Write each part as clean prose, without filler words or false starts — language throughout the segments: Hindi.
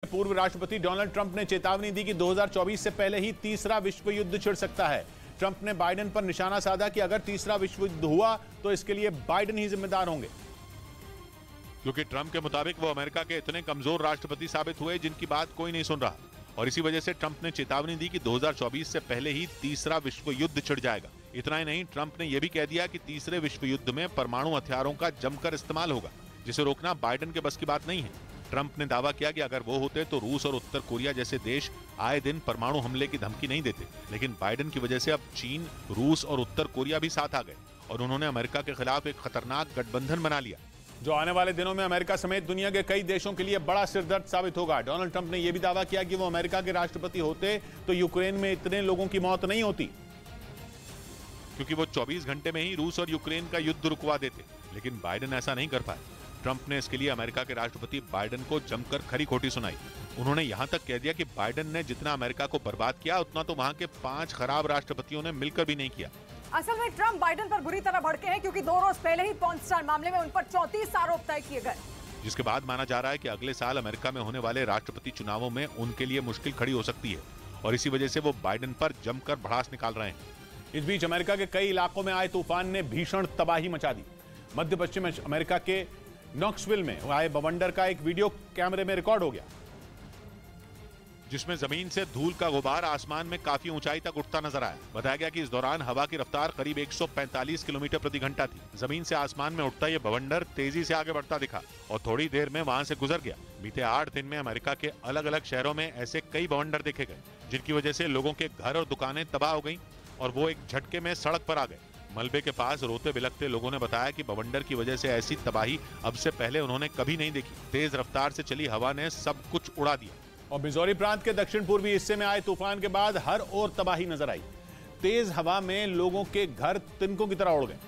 पूर्व राष्ट्रपति डोनाल्ड ट्रंप ने चेतावनी दी कि 2024 से पहले ही तीसरा विश्व युद्ध छिड़ सकता है। ट्रंप ने बाइडेन पर निशाना साधा कि अगर तीसरा विश्व युद्ध हुआ तो इसके लिए बाइडेन ही जिम्मेदार होंगे। क्योंकि ट्रंप के मुताबिक वो अमेरिका के इतने कमजोर राष्ट्रपति साबित हुए जिनकी बात कोई नहीं सुन रहा, और इसी वजह से ट्रंप ने चेतावनी दी कि 2024 से पहले ही तीसरा विश्व युद्ध छिड़ जाएगा। इतना ही नहीं, ट्रंप ने यह भी कह दिया कि तीसरे विश्व युद्ध में परमाणु हथियारों का जमकर इस्तेमाल होगा, जिसे रोकना बाइडेन के बस की बात नहीं है। ट्रंप ने दावा किया कि अगर वो होते तो रूस और उत्तर कोरिया जैसे देश आए दिन परमाणु हमले की धमकी नहीं देते, लेकिन बाइडेन की वजह से अब चीन, रूस और उत्तर कोरिया भी साथ आ गए और उन्होंने अमेरिका के खिलाफ एक खतरनाक गठबंधन बना लिया, जो आने वाले दिनों में अमेरिका समेत दुनिया के कई देशों के लिए बड़ा सिरदर्द साबित होगा। डोनाल्ड ट्रंप ने यह भी दावा किया कि वो अमेरिका के राष्ट्रपति होते तो यूक्रेन में इतने लोगों की मौत नहीं होती, क्योंकि वो 24 घंटे में ही रूस और यूक्रेन का युद्ध रुकवा देते, लेकिन बाइडेन ऐसा नहीं कर पाए। ट्रंप ने इसके लिए अमेरिका के राष्ट्रपति बाइडेन को जमकर खरी खोटी सुनाई। उन्होंने यहां तक कह दिया कि बाइडेन ने जितना अमेरिका को बर्बाद किया उतना तो वहां के 5 खराब राष्ट्रपतियों ने मिलकर भी नहीं किया। असल में ट्रंप बाइडेन पर बुरी तरह भड़के हैं क्योंकि 2 रोज पहले ही पॉर्न स्टार मामले में उन पर 34 आरोप तय किए गए, जिसके बाद माना जा रहा है कि अगले साल अमेरिका में होने वाले राष्ट्रपति चुनावों में उनके लिए मुश्किल खड़ी हो सकती है, और इसी वजह से वो बाइडेन पर जमकर भड़ास निकाल रहे हैं। इस बीच अमेरिका के कई इलाकों में आए तूफान ने भीषण तबाही मचा दी। मध्य पश्चिम अमेरिका के नॉक्सविल में आए बवंडर का एक वीडियो कैमरे में रिकॉर्ड हो गया, जिसमें जमीन से धूल का गुबार आसमान में काफी ऊंचाई तक उठता नजर आया। बताया गया कि इस दौरान हवा की रफ्तार करीब 145 किलोमीटर प्रति घंटा थी। जमीन से आसमान में उठता ये बवंडर तेजी से आगे बढ़ता दिखा और थोड़ी देर में वहां से गुजर गया। बीते 8 दिन में अमेरिका के अलग अलग शहरों में ऐसे कई बवंडर देखे गए, जिनकी वजह से लोगों के घर और दुकानें तबाह हो गई और वो एक झटके में सड़क पर आ गए। मलबे के पास रोते बिलखते लोगों ने बताया कि बवंडर की वजह से ऐसी तबाही अब से पहले उन्होंने कभी नहीं देखी। तेज रफ्तार से चली हवा ने सब कुछ उड़ा दिया और मिजोरी प्रांत के दक्षिण पूर्वी हिस्से में आए तूफान के बाद हर ओर तबाही नजर आई। तेज हवा में लोगों के घर तिनकों की तरह उड़ गए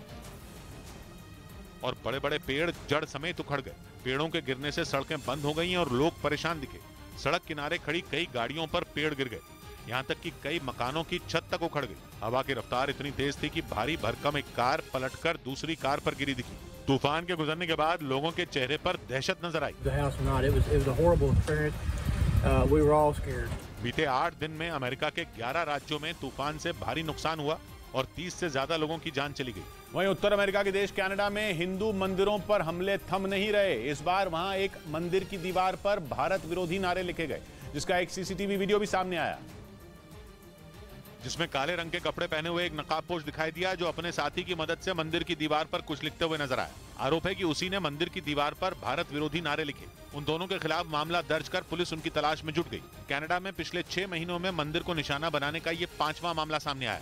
और बड़े बड़े पेड़ जड़ समेत उखड़ गए। पेड़ों के गिरने से सड़कें बंद हो गईं और लोग परेशान दिखे। सड़क किनारे खड़ी कई गाड़ियों पर पेड़ गिर गए, यहाँ तक कि कई मकानों की छत तक उखड़ गई। हवा की रफ्तार इतनी तेज थी कि भारी भरकम एक कार पलटकर दूसरी कार पर गिरी दिखी। तूफान के गुजरने के बाद लोगों के चेहरे पर दहशत नजर आई। बीते 8 दिन में अमेरिका के 11 राज्यों में तूफान से भारी नुकसान हुआ और 30 से ज्यादा लोगों की जान चली गई। वहीं उत्तर अमेरिका के देश कनाडा में हिंदू मंदिरों पर हमले थम नहीं रहे। इस बार वहां एक मंदिर की दीवार पर भारत विरोधी नारे लिखे गए, जिसका एक सीसीटीवी वीडियो भी सामने आया, जिसमें काले रंग के कपड़े पहने हुए एक नकाबपोश दिखाई दिया, जो अपने साथी की मदद से मंदिर की दीवार पर कुछ लिखते हुए नजर आया। आरोप है कि उसी ने मंदिर की दीवार पर भारत विरोधी नारे लिखे। उन दोनों के खिलाफ मामला दर्ज कर पुलिस उनकी तलाश में जुट गई। कनाडा में पिछले 6 महीनों में मंदिर को निशाना बनाने का ये 5वां मामला सामने आया।